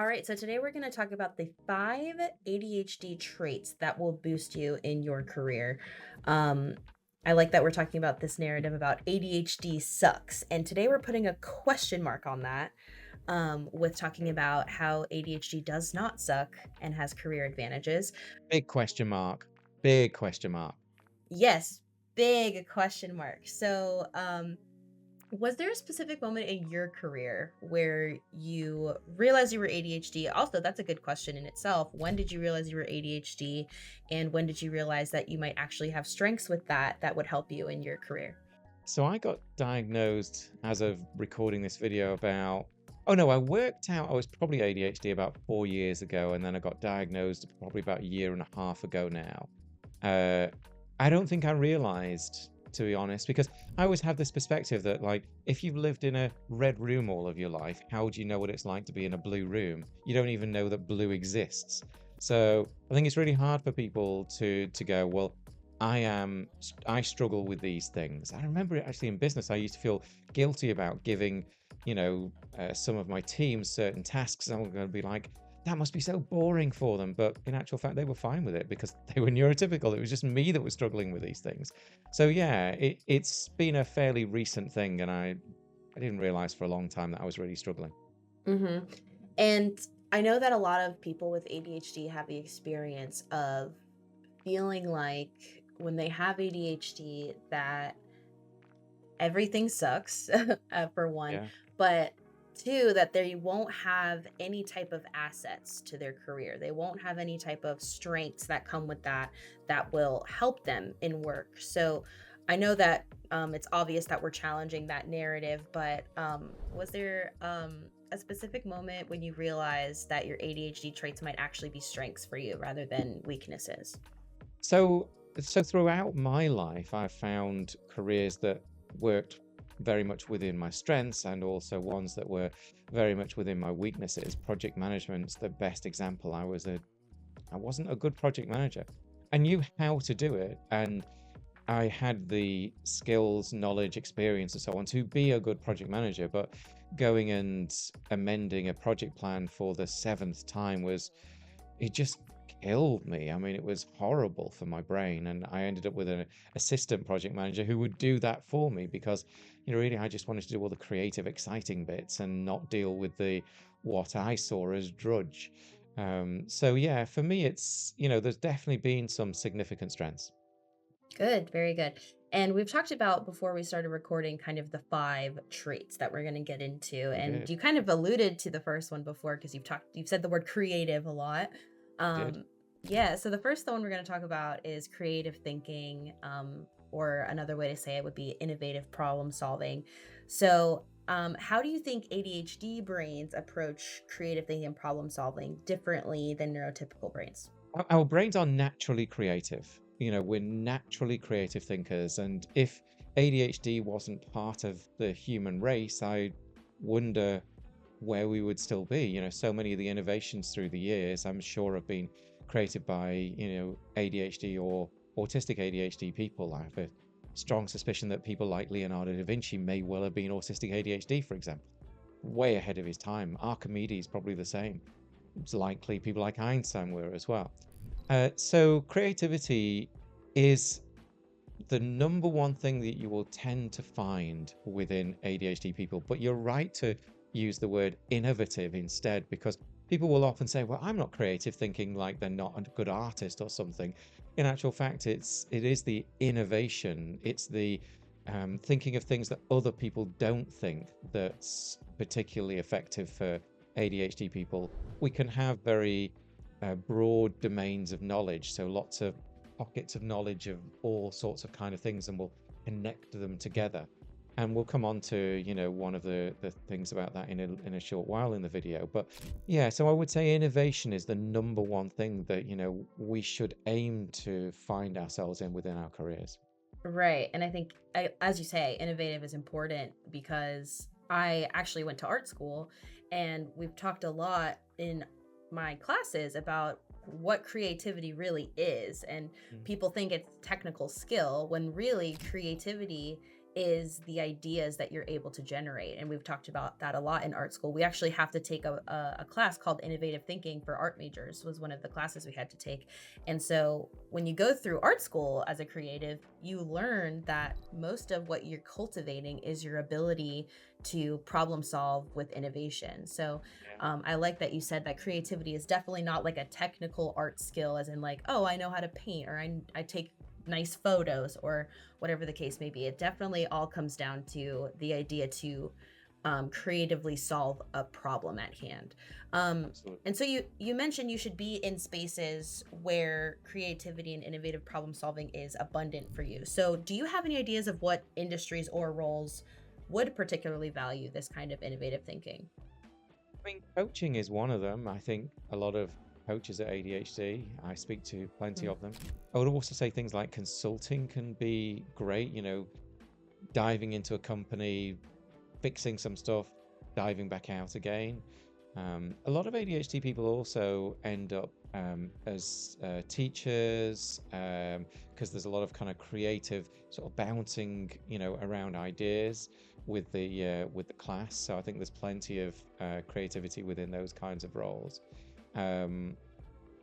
All right, so today we're going to talk about the 5 ADHD traits that will boost you in your career. Um, I like that we're talking about this narrative about ADHD sucks. And today we're putting a question mark on that with talking about how ADHD does not suck and has career advantages. Big question mark. Big question mark. Yes, big question mark. Was there a specific moment in your career where you realized you were ADHD? Also, that's a good question in itself. When did you realize you were ADHD? And when did you realize that you might actually have strengths with that would help you in your career? So I got diagnosed as of recording this video about, oh no, I worked out I was probably ADHD about 4 years ago, and then I got diagnosed probably about a year and a half ago now. Uh, I don't think I realized, to be honest, because I always have this perspective that, like, if you've lived in a red room all of your life, how do you know what it's like to be in a blue room? You don't even know that blue exists. So I think it's really hard for people to go, well, I struggle with these things. I remember it actually in business. I used to feel guilty about giving, some of my team certain tasks. I'm going to be like, that must be so boring for them. But in actual fact, they were fine with it because they were neurotypical. It was just me that was struggling with these things. So yeah, it's been a fairly recent thing, and I didn't realize for a long time that I was really struggling. hmm And I know that a lot of people with ADHD have the experience of feeling like when they have ADHD that everything sucks, for one, Yeah. but two, that they won't have any type of assets to their career. They won't have any type of strengths that come with that will help them in work. So I know that it's obvious that we're challenging that narrative, but was there a specific moment when you realized that your ADHD traits might actually be strengths for you rather than weaknesses? So throughout my life, I found careers that worked very much within my strengths and also ones that were very much within my weaknesses. Project management's the best example. I wasn't a good project manager. I knew how to do it, and I had the skills, knowledge, experience, and so on to be a good project manager. But going and amending a project plan for the seventh time was it just killed me. I mean, it was horrible for my brain, and I ended up with an assistant project manager who would do that for me because, really, I just wanted to do all the creative, exciting bits and not deal with the what I saw as drudge. So yeah, for me, there's definitely been some significant strengths. Good, very good. And we've talked about before we started recording kind of the 5 traits that we're going to get into. We And did, you kind of alluded to the first one before because you've said the word creative a lot. we did. Um, yeah, so the first one we're going to talk about is creative thinking, or another way to say it would be innovative problem solving. How do you think ADHD brains approach creative thinking and problem solving differently than neurotypical brains? Our brains are naturally creative. We're naturally creative thinkers. And if ADHD wasn't part of the human race, I wonder where we would still be. So many of the innovations through the years, I'm sure, have been created by, ADHD or autistic ADHD people. I have a strong suspicion that people like Leonardo da Vinci may well have been autistic ADHD, for example, way ahead of his time. Archimedes, probably the same. It's likely people like Einstein were as well. So creativity is the number one thing that you will tend to find within ADHD people. But you're right to use the word innovative instead, because people will often say, well, I'm not creative, thinking like they're not a good artist or something. In actual fact, it is the innovation. It's the thinking of things that other people don't think that's particularly effective for ADHD people. We can have very broad domains of knowledge, so lots of pockets of knowledge of all sorts of kind of things, and we'll connect them together. And we'll come on to, one of the things about that in a short while in the video. But yeah, so I would say innovation is the number one thing that, we should aim to find ourselves in within our careers. Right. And I think, as you say, innovative is important because I actually went to art school and we've talked a lot in my classes about what creativity really is. And Mm. people think it's technical skill when really creativity is the ideas that you're able to generate. And we've talked about that a lot in art school. We actually have to take a class called innovative thinking for art majors, was one of the classes we had to take. And so when you go through art school as a creative, you learn that most of what you're cultivating is your ability to problem solve with innovation. So Yeah. I like that you said that creativity is definitely not like a technical art skill, as in like, oh, I know how to paint, or I take nice photos, or whatever the case may be. It definitely all comes down to the idea to creatively solve a problem at hand. Absolutely. And so you mentioned you should be in spaces where creativity and innovative problem solving is abundant for you. So do you have any ideas of what industries or roles would particularly value this kind of innovative thinking? I mean, coaching is one of them. I think a lot of coaches at ADHD, I speak to plenty Mm. of them. I would also say things like consulting can be great, diving into a company, fixing some stuff, diving back out again. A lot of ADHD people also end up as teachers because there's a lot of kind of creative sort of bouncing, around ideas with the class. So I think there's plenty of creativity within those kinds of roles. Um,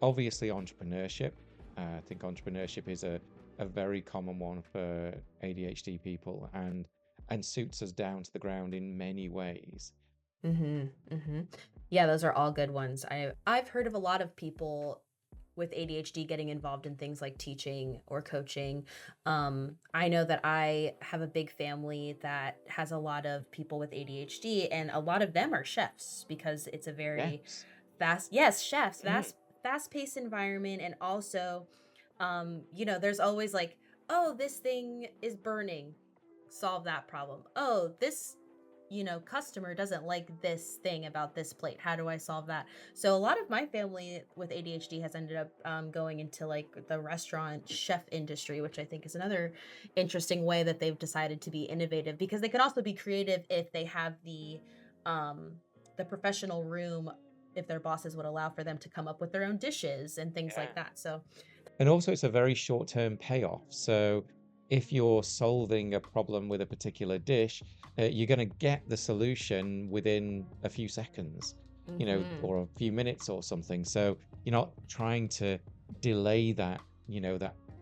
Obviously, entrepreneurship. I think entrepreneurship is a very common one for ADHD people and suits us down to the ground in many ways. Mhm, mhm. Yeah, those are all good ones. I've heard of a lot of people with ADHD getting involved in things like teaching or coaching. I know that I have a big family that has a lot of people with ADHD, and a lot of them are chefs because it's a very Yes. yes, chefs, Mm. fast-paced environment. And also, there's always like, oh, this thing is burning, solve that problem. Oh, this customer doesn't like this thing about this plate. How do I solve that? So a lot of my family with ADHD has ended up going into like the restaurant chef industry, which I think is another interesting way that they've decided to be innovative, because they can also be creative if they have um, the professional room, if their bosses would allow for them to come up with their own dishes and things Yeah. like that. So, And also, it's a very short-term payoff. So if you're solving a problem with a particular dish, you're going to get the solution within a few seconds, mhm. or a few minutes or something. So you're not trying to delay that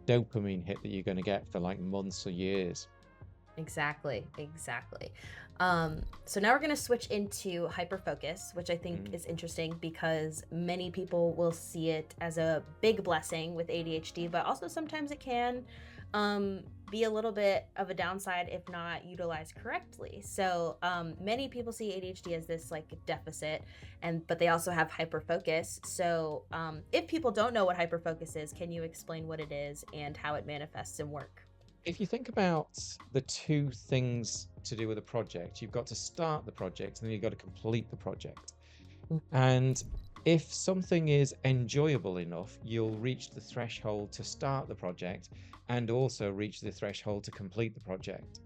dopamine hit that you're going to get for like months or years. Exactly, exactly. So now we're going to switch into hyperfocus, which I think Mm, is interesting because many people will see it as a big blessing with ADHD, but also sometimes it can be a little bit of a downside if not utilized correctly. So many people see ADHD as this like deficit, but they also have hyperfocus. So if people don't know what hyperfocus is, can you explain what it is and how it manifests in work? If you think about the two things to do with a project, you've got to start the project and then you've got to complete the project. And if something is enjoyable enough, you'll reach the threshold to start the project and also reach the threshold to complete the project.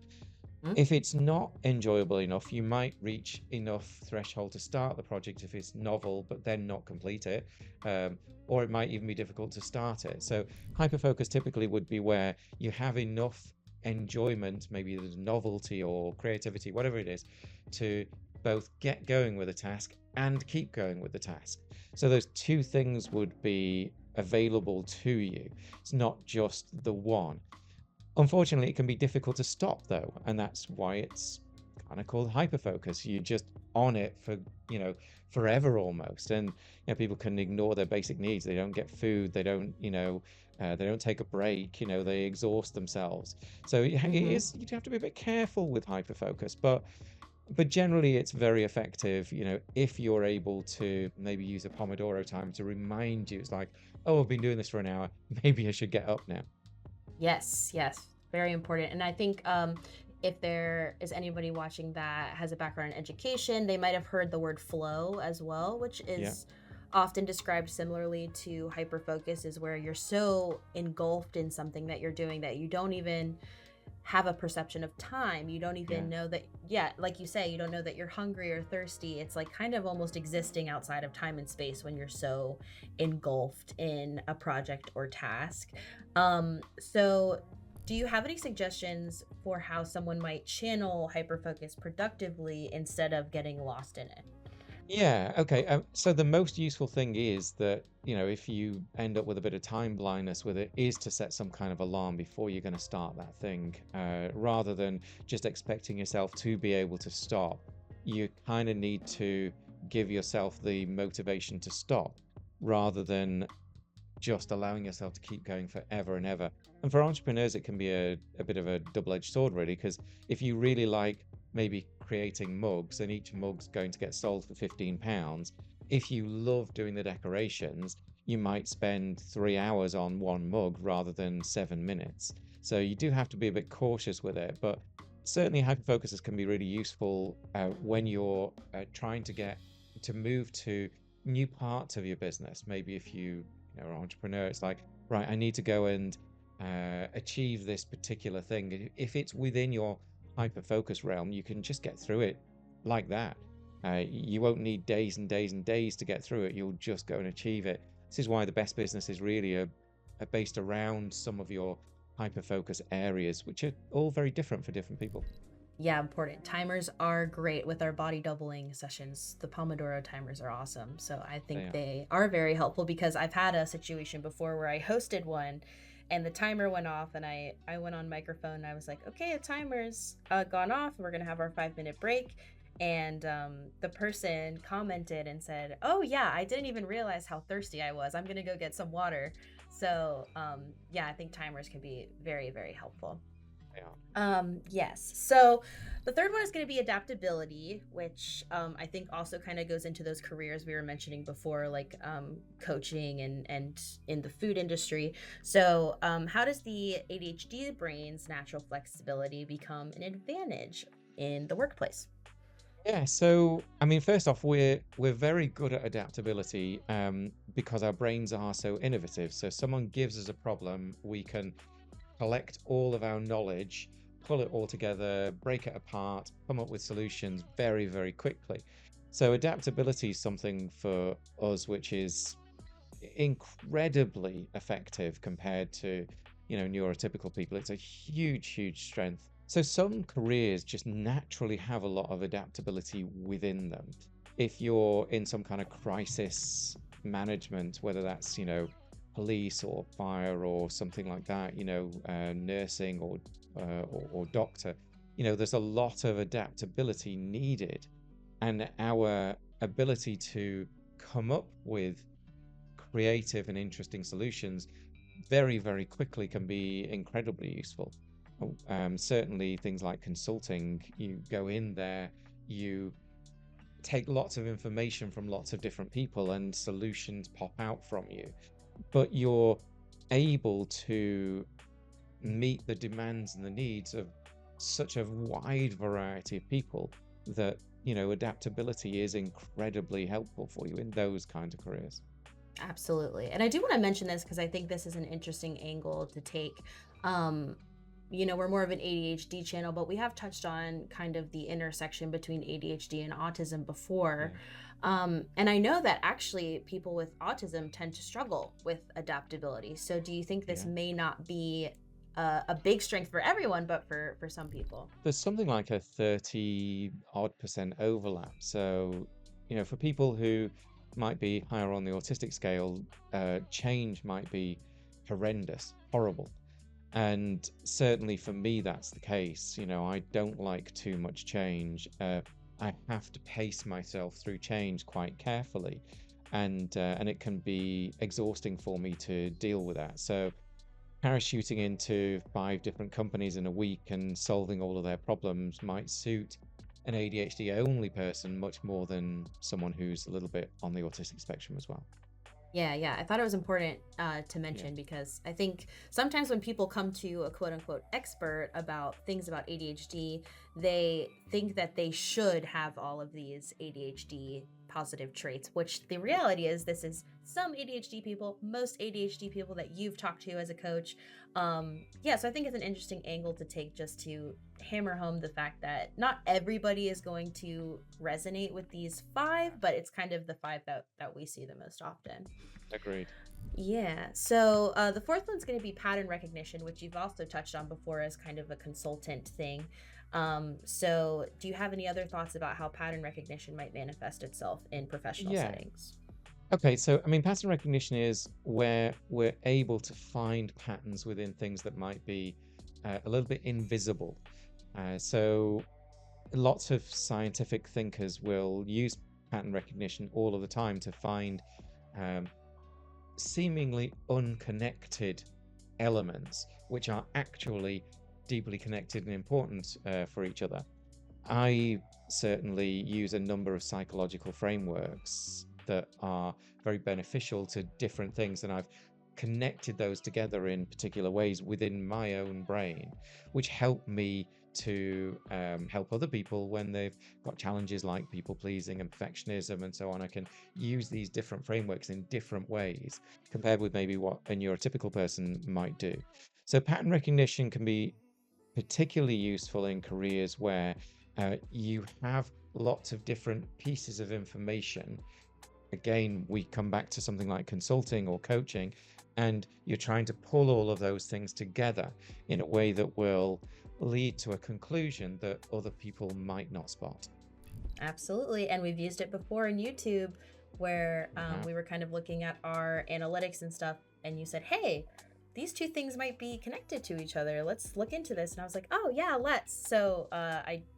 Mhm. If it's not enjoyable enough, you might reach enough threshold to start the project if it's novel, but then not complete it. Um, or it might even be difficult to start it. So, hyperfocus typically would be where you have enough enjoyment, maybe there's novelty or creativity, whatever it is, to both get going with a task and keep going with the task. So, those two things would be available to you. It's not just the one. Unfortunately, it can be difficult to stop though, and that's why it's kind of called hyperfocus. You're just on it for, you know, forever almost. And people can ignore their basic needs. They don't get food, they don't take a break, they exhaust themselves. So it Mhm. is, you have to be a bit careful with hyperfocus, but generally it's very effective, if you're able to maybe use a Pomodoro time to remind you. It's like, oh, I've been doing this for an hour, maybe I should get up now. Yes, yes, very important. And I think if there is anybody watching that has a background in education, they might have heard the word flow as well, which Yeah. is often described similarly to hyperfocus, is where you're so engulfed in something that you're doing that you don't even have a perception of time. You don't Yeah. even know that, yeah, like you say, you don't know that you're hungry or thirsty. It's like kind of almost existing outside of time and space when you're so engulfed in a project or task. So Do you have any suggestions for how someone might channel hyperfocus productively instead of getting lost in it? Yeah, okay. So the most useful thing is that, if you end up with a bit of time blindness with it, is to set some kind of alarm before you're going to start that thing, rather than just expecting yourself to be able to stop. You kind of need to give yourself the motivation to stop rather than just allowing yourself to keep going forever and ever. And for entrepreneurs, it can be a bit of a double-edged sword, really, because if you really like maybe creating mugs and each mug's going to get sold for £15, if you love doing the decorations, you might spend 3 hours on one mug rather than 7 minutes. So you do have to be a bit cautious with it, but certainly hyperfocuses can be really useful when you're trying to get to move to new parts of your business. Maybe if you're an entrepreneur, it's like, right, I need to go and achieve this particular thing. If it's within your hyper focus realm, you can just get through it like that. You won't need days and days and days to get through it. You'll just go and achieve it. This is why the best businesses really are based around some of your hyper focus areas, which are all very different for different people. Yeah, important. Timers are great with our body doubling sessions. The Pomodoro timers are awesome. So I They think are. they are very helpful because I've had a situation before where I hosted one and the timer went off and I went on microphone and I was like, okay, the timer's gone off. We're going to have our 5 minute break. And the person commented and said, oh, yeah, I didn't even realize how thirsty I was. I'm going to go get some water. So, yeah, I think timers can be very, very helpful. They are. Yes. So the third one is going to be adaptability, which I think also kind of goes into those careers we were mentioning before, like coaching and in the food industry. So, how does the ADHD brain's natural flexibility become an advantage in the workplace? Yeah, so I mean, first off, we're very good at adaptability because our brains are so innovative. So someone gives us a problem, we can collect all of our knowledge, pull it all together, break it apart, come up with solutions very, very quickly. So adaptability is something for us which is incredibly effective compared to, neurotypical people. It's a huge, huge strength. So some careers just naturally have a lot of adaptability within them. If you're in some kind of crisis management, whether that's, police or fire or something like that, nursing or doctor, there's a lot of adaptability needed, and our ability to come up with creative and interesting solutions very, very quickly can be incredibly useful. Certainly, things like consulting, you go in there, you take lots of information from lots of different people, and solutions pop out from you. But you're able to meet the demands and the needs of such a wide variety of people that, adaptability is incredibly helpful for you in those kinds of careers. Absolutely. And I do want to mention this because I think this is an interesting angle to take. Um, we're more of an ADHD channel, but we have touched on kind of the intersection between ADHD and autism before. Yeah, And I know that actually people with autism tend to struggle with adaptability. So do you think this yeah. may not be a big strength for everyone, but for some people? There's something like a 30 odd percent overlap. So, for people who might be higher on the autistic scale, change might be horrendous, horrible. And certainly for me, that's the case. I don't like too much change. I have to pace myself through change quite carefully, and it can be exhausting for me to deal with that. So parachuting into 5 different companies in a week and solving all of their problems might suit an ADHD only person much more than someone who's a little bit on the autistic spectrum as well. Yeah, yeah. I thought it was important to Yeah, mention because I think sometimes when people come to a quote unquote expert about things about ADHD, they think that they should have all of these ADHD positive traits, which the reality is this is some ADHD people, most ADHD people that you've talked to as a coach. Yeah, so I think it's an interesting angle to take, just to hammer home the fact that not everybody is going to resonate with these five, but it's kind of the five that we see the most often. Agreed. Yeah. So the fourth one's going to be pattern recognition, which you've also touched on before as kind of a consultant thing. So do you have any other thoughts about how pattern recognition might manifest itself in professional Yeah. settings? Okay, so I mean, pattern recognition is where we're able to find patterns within things that might be a little bit invisible. So lots of scientific thinkers will use pattern recognition all of the time to find um, seemingly unconnected elements, which are actually deeply connected and important for each other. I certainly use a number of psychological frameworks that are very beneficial to different things, and I've connected those together in particular ways within my own brain, which help me to help other people when they've got challenges like people pleasing and perfectionism and so on. I can use these different frameworks in different ways compared with maybe what a neurotypical person might do. So, pattern recognition can be particularly useful in careers where you have lots of different pieces of information. Again, we come back to something like consulting or coaching, and you're trying to pull all of those things together in a way that will lead to a conclusion that other people might not spot. Absolutely. And we've used it before in YouTube where Uh, we were kind of looking at our analytics and stuff. And you said, hey, these two things might be connected to each other. Let's look into this. And I was like, oh, yeah, let's. So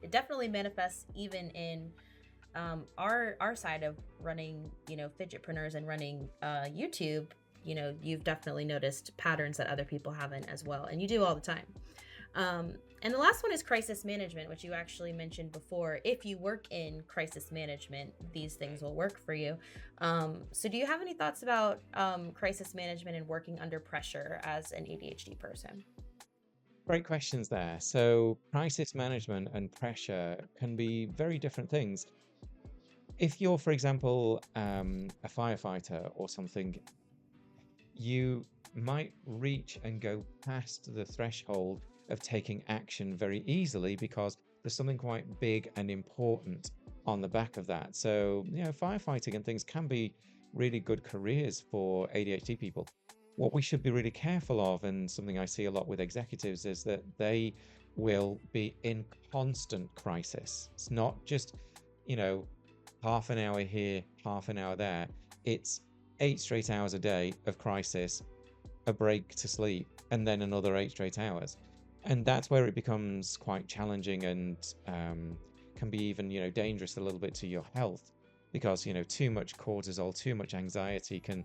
it definitely manifests even in our side of running, fidgetpreneurs and running YouTube. You've definitely noticed patterns that other people haven't as well. And you do all the time. And the last one is crisis management, which you actually mentioned before. If you work in crisis management, these things will work for you. So do you have any thoughts about crisis management and working under pressure as an ADHD person? Great questions there. So, crisis management and pressure can be very different things. If you're, for example, a firefighter or something, you might reach and go past the threshold of taking action very easily because there's something quite big and important on the back of that. So, firefighting and things can be really good careers for ADHD people. What we should be really careful of, and something I see a lot with executives, is that they will be in constant crisis. It's not just, you know, half an hour here, half an hour there. It's 8 straight hours a day of crisis, a break to sleep, and then another 8 straight hours. And that's where it becomes quite challenging and can be even, dangerous a little bit to your health because, too much cortisol, too much anxiety can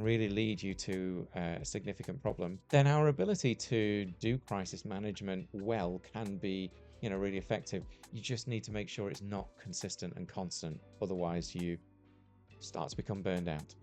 really lead you to a significant problem. Then our ability to do crisis management well can be, really effective. You just need to make sure it's not consistent and constant. Otherwise, you start to become burned out.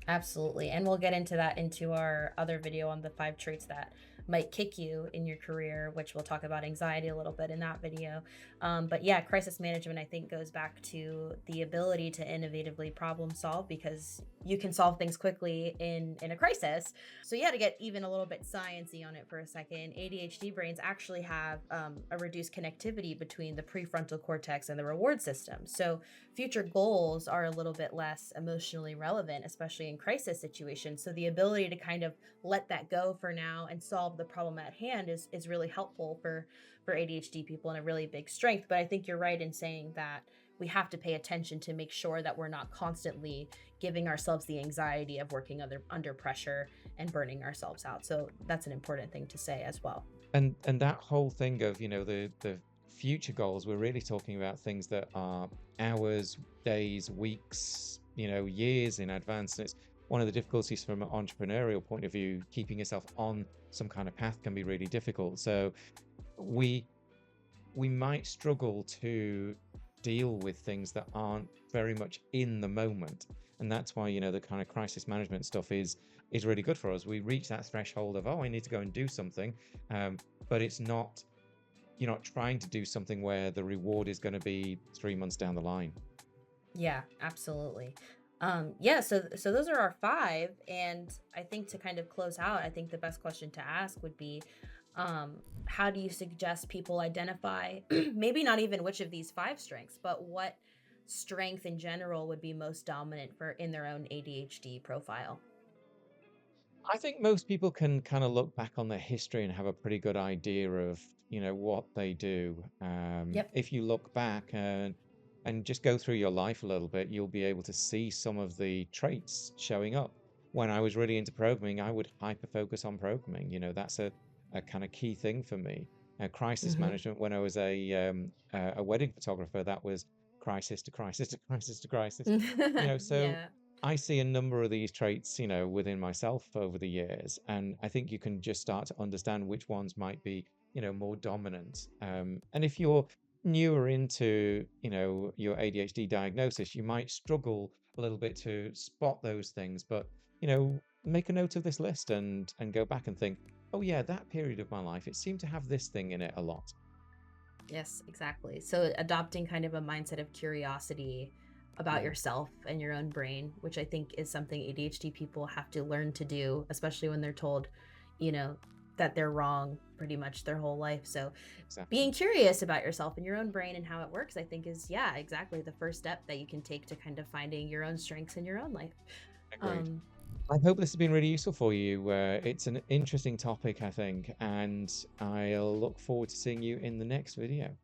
Absolutely. And we'll get into that into our other video on the five traits that might kick you in your career, which we'll talk about anxiety a little bit in that video. But yeah, crisis management, I think, goes back to the ability to innovatively problem solve because you can solve things quickly in a crisis. So yeah, to get even a little bit sciencey on it for a second, ADHD brains actually have a reduced connectivity between the prefrontal cortex and the reward system. So future goals are a little bit less emotionally relevant, especially in crisis situations. So the ability to kind of let that go for now and solve the problem at hand is really helpful for ADHD people and a really big strength. But I think you're right in saying that we have to pay attention to make sure that we're not constantly giving ourselves the anxiety of working under pressure and burning ourselves out. So that's an important thing to say as well. And that whole thing of, the future goals, we're really talking about things that are hours, days, weeks, years in advance. And it's one of the difficulties from an entrepreneurial point of view. Keeping yourself on some kind of path can be really difficult. So we might struggle to deal with things that aren't very much in the moment. And that's why, the kind of crisis management stuff is really good for us. We reach that threshold of, oh, I need to go and do something. But you're not trying to do something where the reward is going to be 3 months down the line. Yeah, absolutely. Yeah, so those are our 5, and I think to kind of close out, I think the best question to ask would be, how do you suggest people identify maybe not even which of these 5 strengths, but what strength in general would be most dominant for in their own ADHD profile? I think most people can kind of look back on their history and have a pretty good idea of, what they do. Yep. If you look back and just go through your life a little bit, you'll be able to see some of the traits showing up. When I was really into programming, I would hyper focus on programming. That's a kind of key thing for me. Crisis Mhm. management, when I was a wedding photographer, that was crisis to crisis to crisis to crisis. So Yeah. I see a number of these traits, within myself over the years, and I think you can just start to understand which ones might be, more dominant. And if you're newer into, your ADHD diagnosis, you might struggle a little bit to spot those things, but, make a note of this list and go back and think, oh yeah, that period of my life, it seemed to have this thing in it a lot. Yes, exactly. So adopting kind of a mindset of curiosity about Yeah, yourself and your own brain, which I think is something ADHD people have to learn to do, especially when they're told, you know, that they're wrong pretty much their whole life. So exactly. being curious about yourself and your own brain and how it works, I think is, yeah, exactly the first step that you can take to kind of finding your own strengths in your own life. Agreed. Um, I hope this has been really useful for you. It's an interesting topic, I think, and I'll look forward to seeing you in the next video.